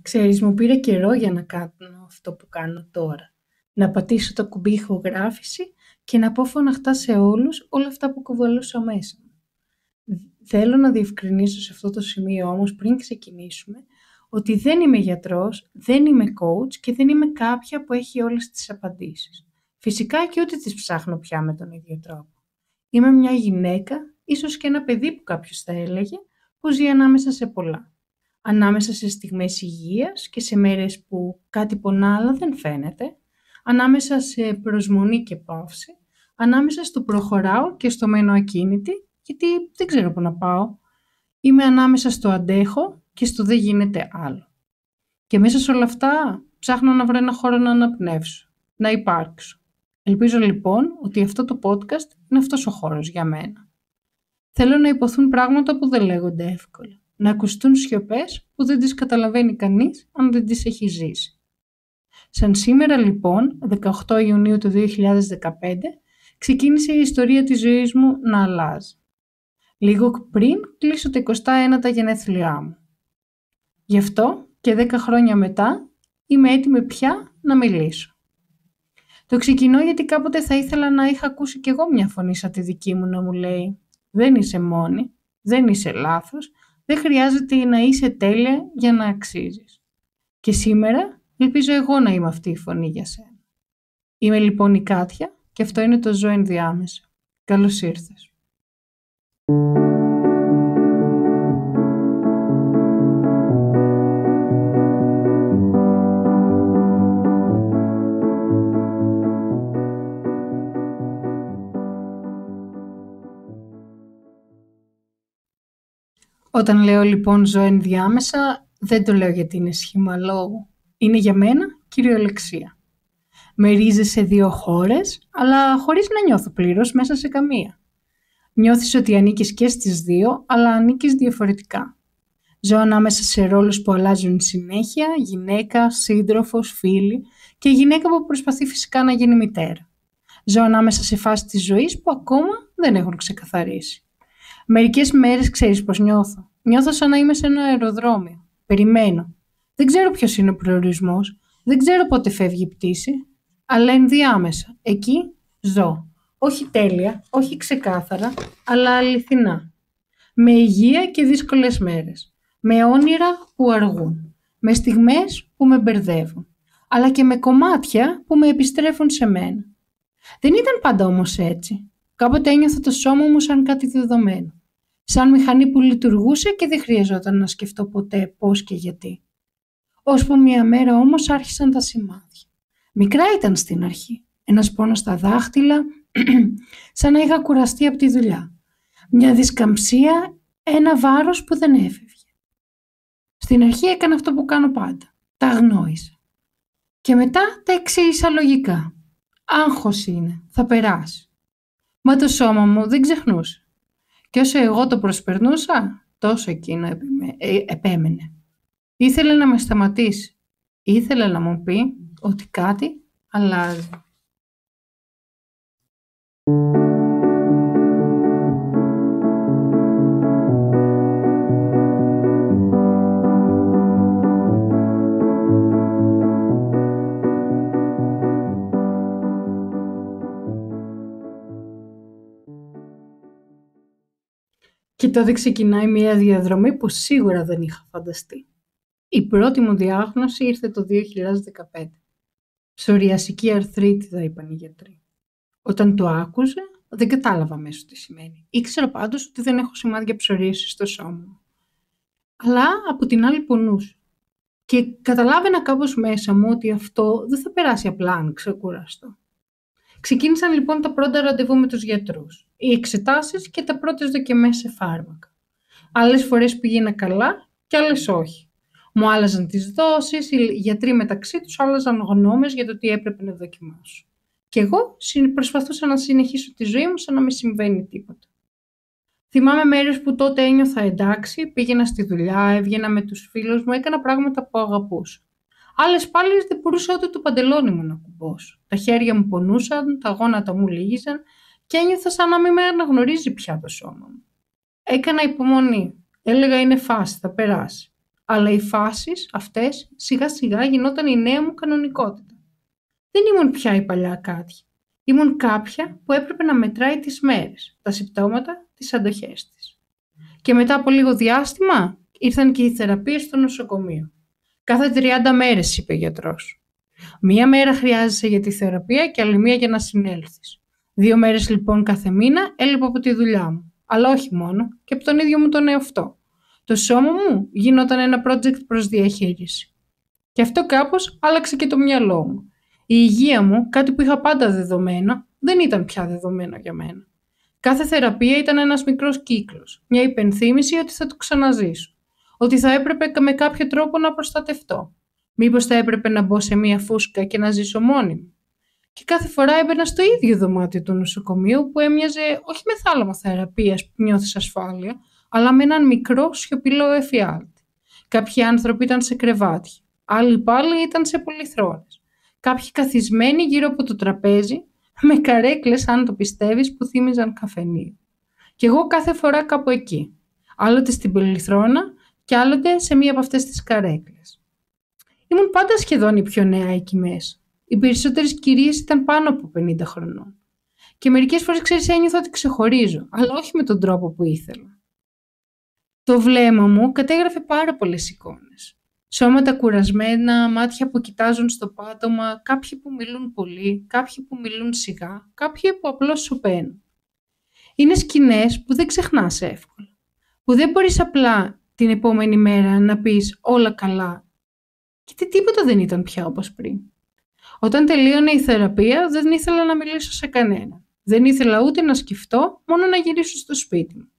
Ξέρεις, μου πήρε καιρό για να κάνω αυτό που κάνω τώρα. Να πατήσω το κουμπί ηχογράφηση και να πω φωναχτά σε όλους όλα αυτά που κουβαλούσα μέσα μου. Θέλω να διευκρινίσω σε αυτό το σημείο όμως πριν ξεκινήσουμε ότι δεν είμαι γιατρός, δεν είμαι coach και δεν είμαι κάποια που έχει όλες τις απαντήσεις. Φυσικά και ούτε τις ψάχνω πια με τον ίδιο τρόπο. Είμαι μια γυναίκα, ίσως και ένα παιδί που κάποιος θα έλεγε, που ζει ανάμεσα σε πολλά. Ανάμεσα σε στιγμές υγείας και σε μέρες που κάτι πονά αλλά δεν φαίνεται, ανάμεσα σε προσμονή και παύση, ανάμεσα στο προχωράω και στο μένω ακίνητη, γιατί δεν ξέρω πού να πάω. Είμαι ανάμεσα στο αντέχω και στο δεν γίνεται άλλο. Και μέσα σε όλα αυτά ψάχνω να βρω ένα χώρο να αναπνεύσω, να υπάρξω. Ελπίζω λοιπόν ότι αυτό το podcast είναι αυτός ο χώρος για μένα. Θέλω να υποθούν πράγματα που δεν λέγονται εύκολα. Να ακουστούν σιωπές που δεν τις καταλαβαίνει κανείς αν δεν τις έχει ζήσει. Σαν σήμερα λοιπόν, 18 Ιουνίου του 2015, ξεκίνησε η ιστορία της ζωής μου να αλλάζει. Λίγο πριν κλείσω τα 21 γενέθλιά μου. Γι' αυτό και 10 χρόνια μετά είμαι έτοιμη πια να μιλήσω. Το ξεκινώ γιατί κάποτε θα ήθελα να είχα ακούσει κι εγώ μια φωνή σαν τη δική μου να μου λέει «Δεν είσαι μόνη, δεν είσαι λάθος, δεν χρειάζεται να είσαι τέλεια για να αξίζεις». Και σήμερα ελπίζω εγώ να είμαι αυτή η φωνή για σένα. Είμαι λοιπόν η Κάτια και αυτό είναι το Ζω Ενδιάμεσα. Καλώς ήρθες. Όταν λέω λοιπόν ζω ενδιάμεσα, δεν το λέω γιατί είναι σχήμα λόγου. Είναι για μένα κυριολεξία. Με ρίζες σε 2 χώρες, αλλά χωρίς να νιώθω πλήρως μέσα σε καμία. Νιώθεις ότι ανήκεις και στις 2, αλλά ανήκεις διαφορετικά. Ζω ανάμεσα σε ρόλους που αλλάζουν συνέχεια, γυναίκα, σύντροφος, φίλη και γυναίκα που προσπαθεί φυσικά να γίνει μητέρα. Ζω ανάμεσα σε φάσεις της ζωής που ακόμα δεν έχουν ξεκαθαρίσει. Μερικές μέρες ξέρεις πώς νιώθω. Νιώθω σαν να είμαι σε ένα αεροδρόμιο. Περιμένω. Δεν ξέρω ποιος είναι ο προορισμός. Δεν ξέρω πότε φεύγει η πτήση. Αλλά ενδιάμεσα. Εκεί ζω. Όχι τέλεια, όχι ξεκάθαρα, αλλά αληθινά. Με υγεία και δύσκολες μέρες. Με όνειρα που αργούν. Με στιγμές που με μπερδεύουν. Αλλά και με κομμάτια που με επιστρέφουν σε μένα. Δεν ήταν πάντα όμως έτσι. Κάποτε ένιωθα το σώμα μου σαν κάτι δεδομένο. Σαν μηχανή που λειτουργούσε και δεν χρειαζόταν να σκεφτώ ποτέ πώς και γιατί. Ώσπου μια μέρα όμως άρχισαν τα σημάδια. Μικρά ήταν στην αρχή. Ένας πόνος στα δάχτυλα, σαν να είχα κουραστεί από τη δουλειά. Μια δισκαμψία, ένα βάρος που δεν έφευγε. Στην αρχή έκανα αυτό που κάνω πάντα. Τα αγνόησα. Και μετά τα εξήγησα λογικά. Άγχος είναι, θα περάσει. Μα το σώμα μου δεν ξεχνούσε. Και όσο εγώ το προσπερνούσα, τόσο εκείνο επέμενε. Ήθελε να με σταματήσει. Ήθελε να μου πει ότι κάτι αλλάζει. Και τότε ξεκινάει μια διαδρομή που σίγουρα δεν είχα φανταστεί. Η πρώτη μου διάγνωση ήρθε το 2015. Ψωριασική αρθρίτιδα είπαν οι γιατροί. Όταν το άκουσα, δεν κατάλαβα αμέσως τι σημαίνει. Ήξερα πάντως ότι δεν έχω σημάδια ψωρίασης στο σώμα μου. Αλλά από την άλλη πονούσα. Και καταλάβαινα κάπως μέσα μου ότι αυτό δεν θα περάσει απλά αν ξεκουραστώ. Ξεκίνησαν λοιπόν τα πρώτα ραντεβού με τους γιατρούς, οι εξετάσεις και τα πρώτες δοκιμές σε φάρμακα. Άλλες φορές πήγαινα καλά και άλλες όχι. Μου άλλαζαν τις δόσεις, οι γιατροί μεταξύ τους άλλαζαν γνώμες για το τι έπρεπε να δοκιμάσω. Και εγώ προσπαθούσα να συνεχίσω τη ζωή μου σαν να μην συμβαίνει τίποτα. Θυμάμαι μέρες που τότε ένιωθα εντάξει, πήγαινα στη δουλειά, έβγαινα με τους φίλους μου, έκανα πράγματα που αγαπούσα. Άλλες πάλι δεν μπορούσα ούτε το παντελόνι μου να κουμπώσω. Τα χέρια μου πονούσαν, τα γόνατα μου λύγιζαν και ένιωθα σαν να μην με αναγνωρίζει πια το σώμα μου. Έκανα υπομονή. Έλεγα είναι φάση, θα περάσει. Αλλά οι φάσεις αυτές σιγά σιγά γινόταν η νέα μου κανονικότητα. Δεν ήμουν πια η παλιά Κάτια. Ήμουν κάποια που έπρεπε να μετράει τις μέρες, τα συμπτώματα, τις αντοχές της. Και μετά από λίγο διάστημα ήρθαν και οι θεραπείες στο νοσοκομείο. Κάθε 30 μέρες, είπε ο γιατρός. Μία μέρα χρειάζεσαι για τη θεραπεία και άλλη μία για να συνέλθεις. 2 μέρες λοιπόν κάθε μήνα έλειπα από τη δουλειά μου. Αλλά όχι μόνο, και από τον ίδιο μου τον εαυτό. Το σώμα μου γινόταν ένα project προς διαχείριση. Και αυτό κάπως άλλαξε και το μυαλό μου. Η υγεία μου, κάτι που είχα πάντα δεδομένο, δεν ήταν πια δεδομένο για μένα. Κάθε θεραπεία ήταν ένας μικρός κύκλος, μια υπενθύμηση ότι θα το ξαναζήσω. Ότι θα έπρεπε με κάποιο τρόπο να προστατευτώ. Μήπως θα έπρεπε να μπω σε μια φούσκα και να ζήσω μόνη μου. Και κάθε φορά έμπαινα στο ίδιο δωμάτιο του νοσοκομείου που έμοιαζε όχι με θάλαμο θεραπείας που νιώθεις ασφάλεια, αλλά με έναν μικρό σιωπηλό εφιάλτη. Κάποιοι άνθρωποι ήταν σε κρεβάτια, άλλοι πάλι ήταν σε πολυθρόνες. Κάποιοι καθισμένοι γύρω από το τραπέζι, με καρέκλες, αν το πιστεύεις, που θύμιζαν καφενείο. Κι εγώ κάθε φορά κάπου εκεί, άλλοτε στην πολυθρόνα και άλλοτε σε μία από αυτές τις καρέκλες. Ήμουν πάντα σχεδόν η πιο νέα εκεί μέσα. Οι περισσότερες κυρίες ήταν πάνω από 50 χρονών. Και μερικές φορές, ξέρεις, ένιωθα ότι ξεχωρίζω, αλλά όχι με τον τρόπο που ήθελα. Το βλέμμα μου κατέγραφε πάρα πολλές εικόνες. Σώματα κουρασμένα, μάτια που κοιτάζουν στο πάτωμα, κάποιοι που μιλούν πολύ, κάποιοι που μιλούν σιγά, κάποιοι που απλώς σωπαίνουν. Είναι σκηνές που δεν ξεχνάς εύκολα. Που δεν μπορείς απλά την επόμενη μέρα να πεις όλα καλά. Και τίποτα δεν ήταν πια όπως πριν. Όταν τελείωνε η θεραπεία, δεν ήθελα να μιλήσω σε κανένα. Δεν ήθελα ούτε να σκεφτώ, μόνο να γυρίσω στο σπίτι μου.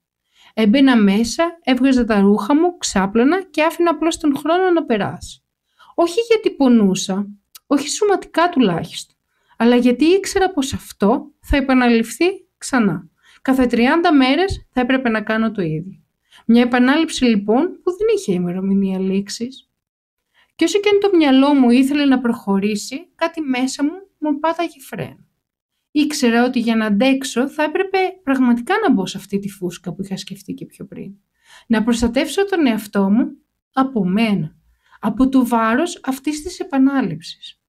Έμπαινα μέσα, έβγαζα τα ρούχα μου, ξάπλωνα και άφηνα απλώς τον χρόνο να περάσει. Όχι γιατί πονούσα, όχι σωματικά τουλάχιστον, αλλά γιατί ήξερα πως αυτό θα επαναληφθεί ξανά. Κάθε 30 μέρες θα έπρεπε να κάνω το ίδιο. Μια επανάληψη λοιπόν που δεν είχε ημερομηνία λήξης. Και όσο και αν το μυαλό μου ήθελε να προχωρήσει, κάτι μέσα μου πάταγε φρένο. Ήξερα ότι για να αντέξω θα έπρεπε πραγματικά να μπω σε αυτή τη φούσκα που είχα σκεφτεί και πιο πριν. Να προστατεύσω τον εαυτό μου από μένα, από το βάρος αυτής της επανάληψης.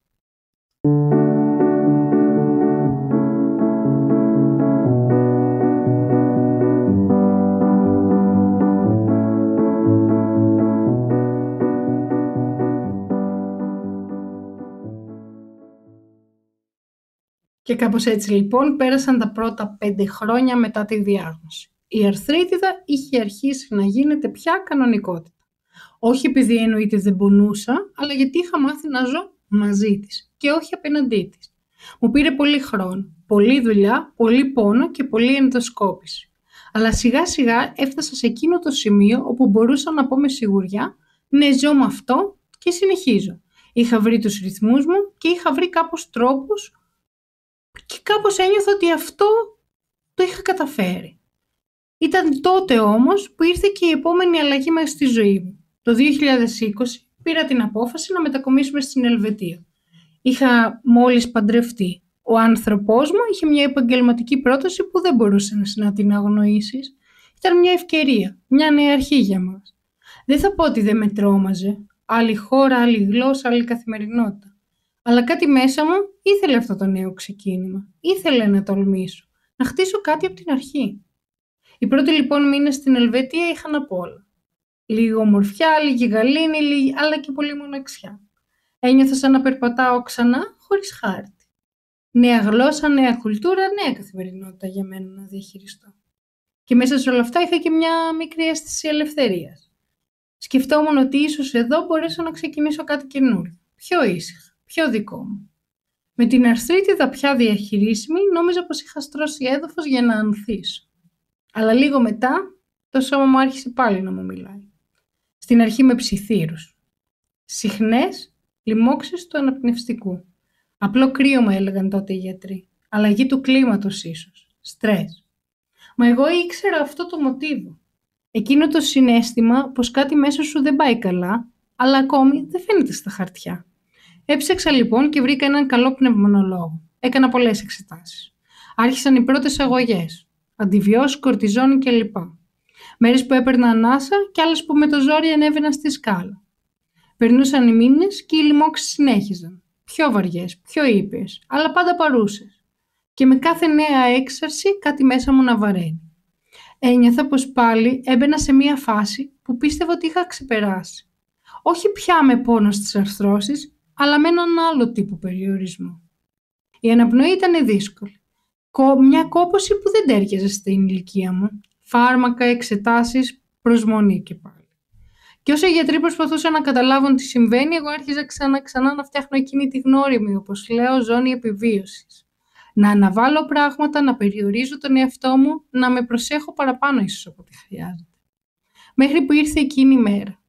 Και κάπως έτσι λοιπόν πέρασαν τα πρώτα 5 χρόνια μετά τη διάγνωση. Η αρθρίτιδα είχε αρχίσει να γίνεται πια κανονικότητα. Όχι επειδή εννοείται δεν πονούσα, αλλά γιατί είχα μάθει να ζω μαζί της και όχι απέναντί της. Μου πήρε πολύ χρόνο, πολλή δουλειά, πολύ πόνο και πολλή ενδοσκόπηση. Αλλά σιγά σιγά έφτασα σε εκείνο το σημείο όπου μπορούσα να πω με σιγουριά ναι, ζω με αυτό και συνεχίζω. Είχα βρει τους ρυθμούς μου και είχα βρει κάπως τρόπους και κάπως ένιωθα ότι αυτό το είχα καταφέρει. Ήταν τότε όμως που ήρθε και η επόμενη αλλαγή μέσα στη ζωή μου. Το 2020 πήρα την απόφαση να μετακομίσουμε στην Ελβετία. Είχα μόλις παντρευτεί. Ο άνθρωπός μου είχε μια επαγγελματική πρόταση που δεν μπορούσε να την αγνοήσεις. Ήταν μια ευκαιρία, μια νέα αρχή για μας. Δεν θα πω ότι δεν με τρόμαζε. Άλλη χώρα, άλλη γλώσσα, άλλη καθημερινότητα. Αλλά κάτι μέσα μου ήθελε αυτό το νέο ξεκίνημα. Ήθελε να τολμήσω, να χτίσω κάτι από την αρχή. Οι πρώτοι λοιπόν μήνες στην Ελβετία είχαν απ' όλα. Λίγο ομορφιά, λίγη γαλήνη, αλλά και πολύ μοναξιά. Ένιωθα σαν να περπατάω ξανά χωρίς χάρτη. Νέα γλώσσα, νέα κουλτούρα, νέα καθημερινότητα για μένα να διαχειριστώ. Και μέσα σε όλα αυτά είχα και μια μικρή αίσθηση ελευθερίας. Σκεφτόμουν ότι ίσως εδώ μπορέσω να ξεκινήσω κάτι καινούριο, πιο ήσυχα, πιο δικό μου. Με την αρθρίτιδα πια διαχειρίσιμη, νόμιζα πως είχα στρώσει έδαφος για να ανθίσω. Αλλά λίγο μετά, το σώμα μου άρχισε πάλι να μου μιλάει. Στην αρχή με ψιθύρους. Συχνές λοιμώξεις του αναπνευστικού. Απλό κρύωμα έλεγαν τότε οι γιατροί. Αλλαγή του κλίματος ίσως. Στρες. Μα εγώ ήξερα αυτό το μοτίβο. Εκείνο το συναίσθημα πως κάτι μέσα σου δεν πάει καλά, αλλά ακόμη δεν φαίνεται στα χαρτιά. Έψαξα λοιπόν και βρήκα έναν καλό πνευμονολόγο. Έκανα πολλές εξετάσεις. Άρχισαν οι πρώτες αγωγές. Αντιβιώσεις, κορτιζόνη κλπ. Μέρες που έπαιρνα ανάσα και άλλες που με το ζόρι ανέβαινα στη σκάλα. Περνούσαν οι μήνες και οι λοιμώξεις συνέχιζαν. Πιο βαριές, πιο ήπιες, αλλά πάντα παρούσες. Και με κάθε νέα έξαρση κάτι μέσα μου να βαραίνει. Ένιωθα πως πάλι έμπαινα σε μία φάση που πίστευα ότι είχα ξεπεράσει. Όχι πια με πόνο στις αρθρώσεις, αλλά με έναν άλλο τύπο περιορισμό. Η αναπνοή ήταν δύσκολη. Μια κόπωση που δεν τέριαζε στην ηλικία μου. Φάρμακα, εξετάσεις, προσμονή και πάλι. Και όσο οι γιατροί προσπαθούσαν να καταλάβουν τι συμβαίνει, εγώ άρχιζα ξανά να φτιάχνω εκείνη τη γνώριμη, όπως λέω, ζώνη επιβίωσης. Να αναβάλω πράγματα, να περιορίζω τον εαυτό μου, να με προσέχω παραπάνω ίσως από ό,τι χρειάζεται. Μέχρι που ήρθε εκείνη η μέρα.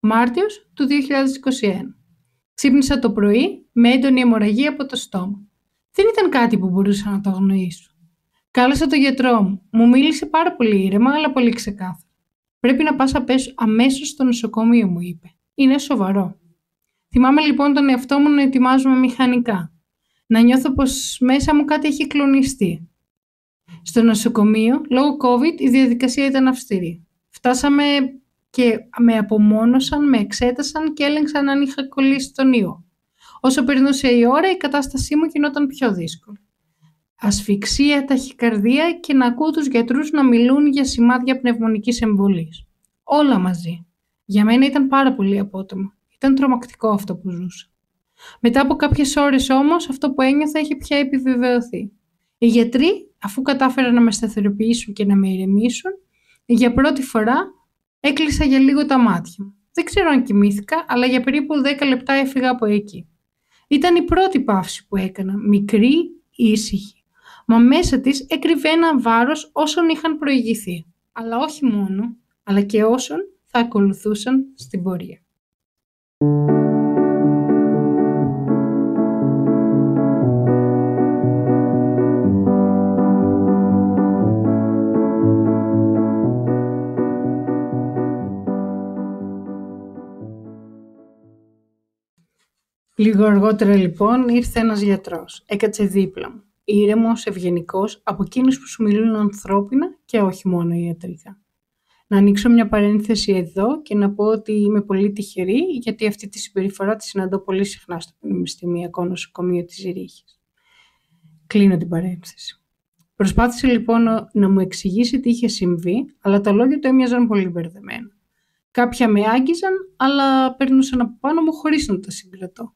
Μάρτιος του 2021. Ξύπνησα το πρωί με έντονη αιμορραγία από το στόμα. Δεν ήταν κάτι που μπορούσα να το αγνοήσω. Κάλεσα τον γιατρό μου. Μου μίλησε πάρα πολύ ήρεμα, αλλά πολύ ξεκάθαρα. Πρέπει να πας αμέσως στο νοσοκομείο, μου είπε. Είναι σοβαρό. Θυμάμαι λοιπόν τον εαυτό μου να ετοιμάζομαι μηχανικά. Να νιώθω πως μέσα μου κάτι έχει κλονιστεί. Στο νοσοκομείο, λόγω COVID, η διαδικασία ήταν αυστηρή. Φτάσαμε και με απομόνωσαν, με εξέτασαν και έλεγξαν αν είχα κολλήσει τον ιό. Όσο περνούσε η ώρα, η κατάστασή μου γινόταν πιο δύσκολη. Ασφυξία, ταχυκαρδία και να ακούω τους γιατρούς να μιλούν για σημάδια πνευμονικής εμβολής. Όλα μαζί. Για μένα ήταν πάρα πολύ απότομα. Ήταν τρομακτικό αυτό που ζούσα. Μετά από κάποιες ώρες όμως, αυτό που ένιωθα είχε πια επιβεβαιωθεί. Οι γιατροί, αφού κατάφεραν να με σταθεροποιήσουν και να με ηρεμήσουν, για πρώτη φορά έκλεισα για λίγο τα μάτια μου. Δεν ξέρω αν κοιμήθηκα, αλλά για περίπου 10 λεπτά έφυγα από εκεί. Ήταν η πρώτη παύση που έκανα, μικρή, ήσυχη. Μα μέσα της έκρυβε ένα βάρος όσων είχαν προηγηθεί. Αλλά όχι μόνο, αλλά και όσων θα ακολουθούσαν στην πορεία. Λίγο αργότερα λοιπόν ήρθε ένας γιατρός. Έκατσε δίπλα μου. Ήρεμος, ευγενικός, από εκείνους που σου μιλούν ανθρώπινα και όχι μόνο ιατρικά. Να ανοίξω μια παρένθεση εδώ και να πω ότι είμαι πολύ τυχερή, γιατί αυτή τη συμπεριφορά τη συναντώ πολύ συχνά στο Πανεπιστημιακό Νοσοκομείο της Ζηρίχης. Κλείνω την παρένθεση. Προσπάθησε λοιπόν να μου εξηγήσει τι είχε συμβεί, αλλά τα λόγια του έμοιαζαν πολύ μπερδεμένα. Κάποια με άγγιζαν, αλλά περνούσαν από πάνω μου χωρίς να τα συγκρατώ.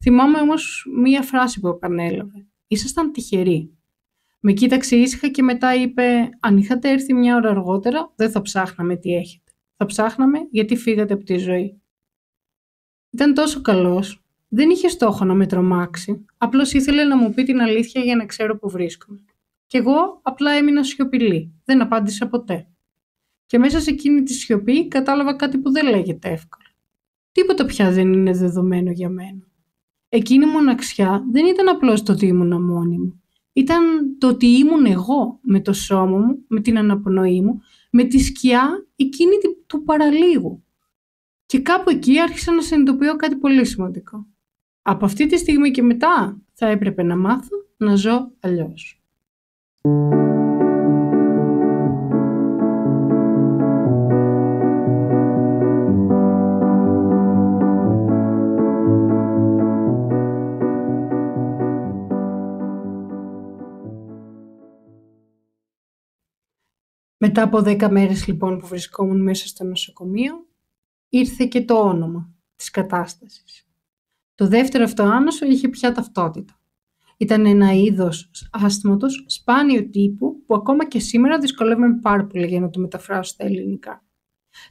Θυμάμαι όμως μία φράση που επανέλαβε. «Ήσασταν τυχεροί». Με κοίταξε ήσυχα και μετά είπε «Αν είχατε έρθει μια ώρα αργότερα, δεν θα ψάχναμε τι έχετε. Θα ψάχναμε γιατί φύγατε από τη ζωή». Ήταν τόσο καλός. Δεν είχε στόχο να με τρομάξει. Απλώς ήθελε να μου πει την αλήθεια για να ξέρω που βρίσκομαι. Κι εγώ απλά έμεινα σιωπηλή. Δεν απάντησα ποτέ. Και μέσα σε εκείνη τη σιωπή κατάλαβα κάτι που δεν λέγεται εύκολα. Τίποτα πια δεν είναι δεδομένο για μένα. Εκείνη η μοναξιά δεν ήταν απλώς το ότι ήμουν μόνη μου. Ήταν το ότι ήμουν εγώ με το σώμα μου, με την αναπνοή μου, με τη σκιά εκείνη του παραλίγου. Και κάπου εκεί άρχισα να συνειδητοποιώ κάτι πολύ σημαντικό. Από αυτή τη στιγμή και μετά θα έπρεπε να μάθω να ζω αλλιώς. Μετά από 10 μέρες λοιπόν που βρισκόμουν μέσα στο νοσοκομείο, ήρθε και το όνομα της κατάστασης. Το δεύτερο αυτό άνοσο είχε πια ταυτότητα. Ήταν ένα είδος άσθματος σπάνιου τύπου που ακόμα και σήμερα δυσκολεύομαι πάρα πολύ για να το μεταφράσω στα ελληνικά.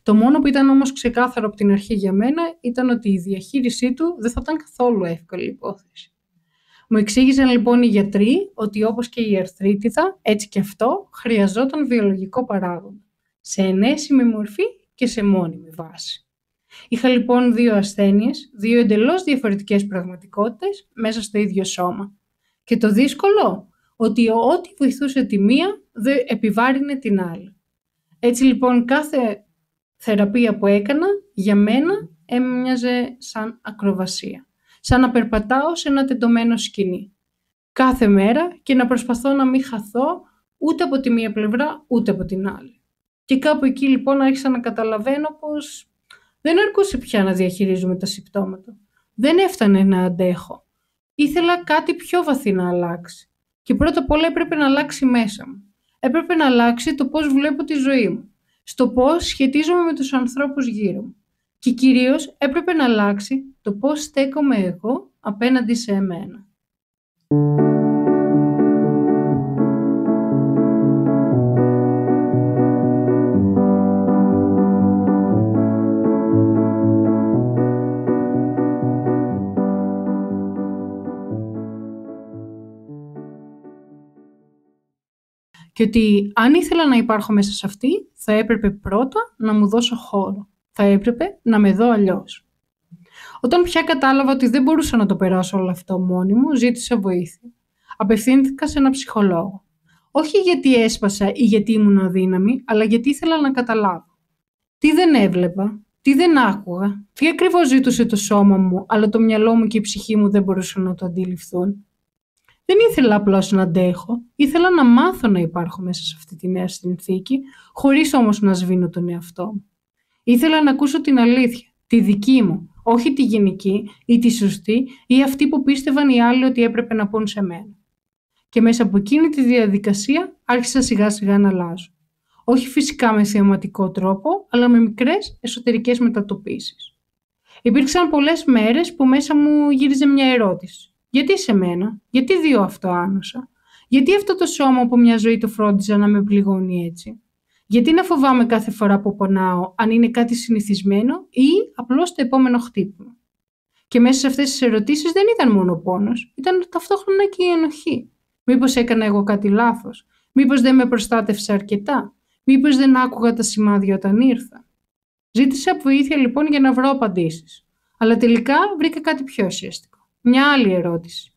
Το μόνο που ήταν όμως ξεκάθαρο από την αρχή για μένα ήταν ότι η διαχείρισή του δεν θα ήταν καθόλου εύκολη υπόθεση. Μου εξήγησαν λοιπόν οι γιατροί ότι όπως και η αρθρίτιδα, έτσι και αυτό χρειαζόταν βιολογικό παράγοντα, σε ενέσιμη μορφή και σε μόνιμη βάση. Είχα λοιπόν δύο ασθένειες, δύο εντελώς διαφορετικές πραγματικότητες μέσα στο ίδιο σώμα. Και το δύσκολο, ότι ό,τι βοηθούσε τη μία δεν επιβάρυνε την άλλη. Έτσι λοιπόν κάθε θεραπεία που έκανα για μένα έμοιαζε σαν ακροβασία. Σαν να περπατάω σε ένα τεντωμένο σκηνή. Κάθε μέρα και να προσπαθώ να μην χαθώ ούτε από τη μία πλευρά ούτε από την άλλη. Και κάπου εκεί λοιπόν άρχισα να καταλαβαίνω πως δεν αρκούσε πια να διαχειρίζομαι τα συμπτώματα. Δεν έφτανε να αντέχω. Ήθελα κάτι πιο βαθύ να αλλάξει. Και πρώτα απ' όλα έπρεπε να αλλάξει μέσα μου. Έπρεπε να αλλάξει το πώς βλέπω τη ζωή μου. Στο πώς σχετίζομαι με τους ανθρώπους γύρω μου. Και κυρίως έπρεπε να αλλάξει το πώς στέκομαι εγώ απέναντι σε εμένα. Και ότι αν ήθελα να υπάρχω μέσα σε αυτή, θα έπρεπε πρώτα να μου δώσω χώρο. Θα έπρεπε να με δω αλλιώς. Όταν πια κατάλαβα ότι δεν μπορούσα να το περάσω όλο αυτό μόνη μου, ζήτησα βοήθεια. Απευθύνθηκα σε έναν ψυχολόγο. Όχι γιατί έσπασα ή γιατί ήμουν αδύναμη, αλλά γιατί ήθελα να καταλάβω. Τι δεν έβλεπα, τι δεν άκουγα, τι ακριβώς ζήτουσε το σώμα μου, αλλά το μυαλό μου και η ψυχή μου δεν μπορούσαν να το αντιληφθούν. Δεν ήθελα απλώς να αντέχω, ήθελα να μάθω να υπάρχω μέσα σε αυτή τη νέα συνθήκη, χωρίς όμως να σβήνω τον εαυτό μου. Ήθελα να ακούσω την αλήθεια, τη δική μου, όχι τη γενική ή τη σωστή ή αυτή που πίστευαν οι άλλοι ότι έπρεπε να πούν σε μένα. Και μέσα από εκείνη τη διαδικασία άρχισα σιγά σιγά να αλλάζω. Όχι φυσικά με θεαματικό τρόπο, αλλά με μικρές εσωτερικές μετατοπίσεις. Υπήρξαν πολλές μέρες που μέσα μου γύριζε μια ερώτηση. Γιατί σε μένα, γιατί δύο αυτό άνοσα, γιατί αυτό το σώμα που μια ζωή το φρόντιζα να με πληγώνει έτσι, γιατί να φοβάμαι κάθε φορά που πονάω αν είναι κάτι συνηθισμένο ή απλώς το επόμενο χτύπημα. Και μέσα σε αυτές τις ερωτήσεις δεν ήταν μόνο πόνος, ήταν ταυτόχρονα και η ενοχή. Μήπως έκανα εγώ κάτι λάθος, μήπως δεν με προστάτευσα αρκετά, μήπως δεν άκουγα τα σημάδια όταν ήρθα. Ζήτησα βοήθεια λοιπόν για να βρω απαντήσεις, αλλά τελικά βρήκα κάτι πιο ουσιαστικό. Μια άλλη ερώτηση.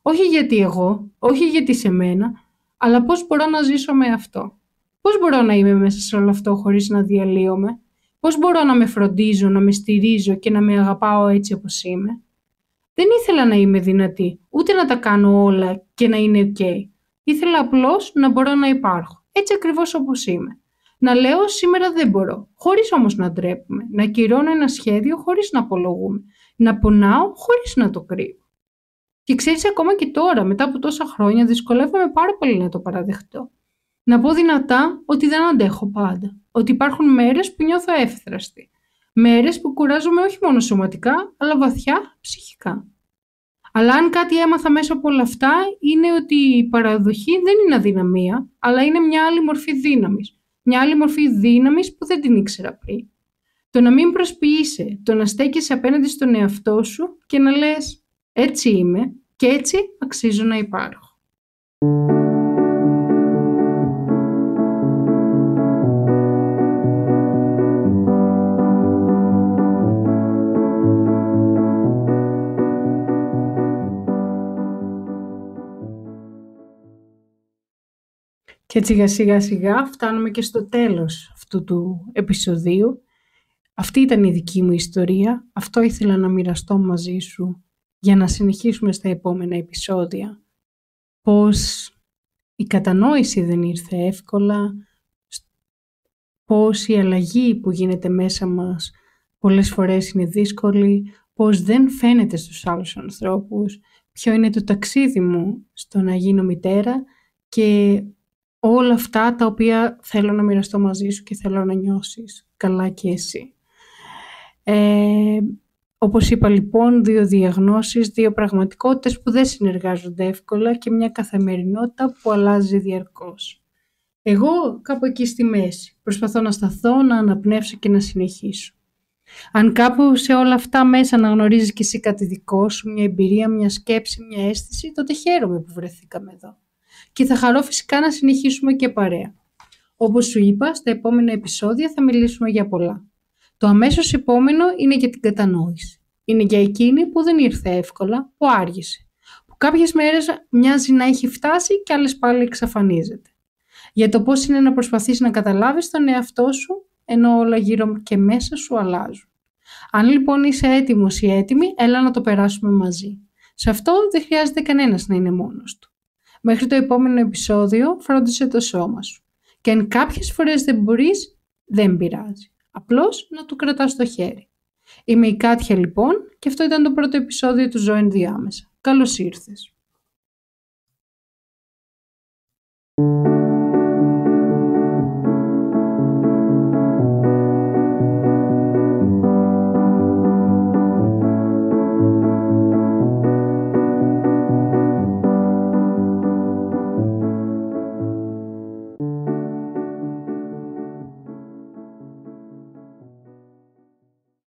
Όχι γιατί εγώ, όχι γιατί σε μένα, αλλά πώς μπορώ να ζήσω με αυτό. Πώς μπορώ να είμαι μέσα σε όλο αυτό χωρίς να διαλύομαι. Πώς μπορώ να με φροντίζω, να με στηρίζω και να με αγαπάω έτσι όπως είμαι. Δεν ήθελα να είμαι δυνατή, ούτε να τα κάνω όλα και να είναι ok. Ήθελα απλώς να μπορώ να υπάρχω, έτσι ακριβώς όπως είμαι. Να λέω σήμερα δεν μπορώ, χωρίς όμως να ντρέπομαι. Να ακυρώνω ένα σχέδιο χωρίς να απολογούμε. Να πονάω χωρίς να το κρύβω. Και ξέρεις, ακόμα και τώρα, μετά από τόσα χρόνια, δυσκολεύομαι πάρα πολύ να το παραδεχτώ. Να πω δυνατά ότι δεν αντέχω πάντα. Ότι υπάρχουν μέρες που νιώθω εύθραστη. Μέρες που κουράζομαι όχι μόνο σωματικά, αλλά βαθιά ψυχικά. Αλλά αν κάτι έμαθα μέσα από όλα αυτά, είναι ότι η παραδοχή δεν είναι αδυναμία, αλλά είναι μια άλλη μορφή δύναμης. Μια άλλη μορφή δύναμης που δεν την ήξερα πριν. Το να μην προσποιείσαι, το να στέκεσαι απέναντι στον εαυτό σου και να λες έτσι είμαι και έτσι αξίζω να υπάρχω. Και έτσι σιγά σιγά φτάνουμε και στο τέλος αυτού του επεισοδίου. Αυτή ήταν η δική μου ιστορία. Αυτό ήθελα να μοιραστώ μαζί σου για να συνεχίσουμε στα επόμενα επεισόδια. Πώς η κατανόηση δεν ήρθε εύκολα, πώς η αλλαγή που γίνεται μέσα μας πολλές φορές είναι δύσκολη, πώς δεν φαίνεται στους άλλους ανθρώπους, ποιο είναι το ταξίδι μου στο να γίνω μητέρα και όλα αυτά τα οποία θέλω να μοιραστώ μαζί σου και θέλω να νιώσεις καλά και εσύ. Όπως είπα λοιπόν, δύο διαγνώσεις, δύο πραγματικότητες που δεν συνεργάζονται εύκολα και μια καθημερινότητα που αλλάζει διαρκώς. Εγώ κάπου εκεί στη μέση προσπαθώ να σταθώ, να αναπνεύσω και να συνεχίσω. Αν κάπου σε όλα αυτά μέσα αναγνωρίζεις και εσύ κάτι δικό σου, μια εμπειρία, μια σκέψη, μια αίσθηση, τότε χαίρομαι που βρεθήκαμε εδώ. Και θα χαρώ φυσικά να συνεχίσουμε και παρέα. Όπως σου είπα, στα επόμενα επεισόδια θα μιλήσουμε για πολλά. Το αμέσως επόμενο είναι για την κατανόηση. Είναι για εκείνη που δεν ήρθε εύκολα, που άργησε. Που κάποιες μέρες μοιάζει να έχει φτάσει και άλλες πάλι εξαφανίζεται. Για το πώς είναι να προσπαθείς να καταλάβεις τον εαυτό σου, ενώ όλα γύρω και μέσα σου αλλάζουν. Αν λοιπόν είσαι έτοιμος ή έτοιμη, έλα να το περάσουμε μαζί. Σε αυτό δεν χρειάζεται κανένας να είναι μόνος του. Μέχρι το επόμενο επεισόδιο, φρόντισε το σώμα σου. Και αν κάποιες φορές δεν μπορείς, δεν πειράζει. Απλώς να του κρατάς το χέρι. Είμαι η Κάτια λοιπόν και αυτό ήταν το πρώτο επεισόδιο του Ζω Ενδιάμεσα. Καλώς ήρθες.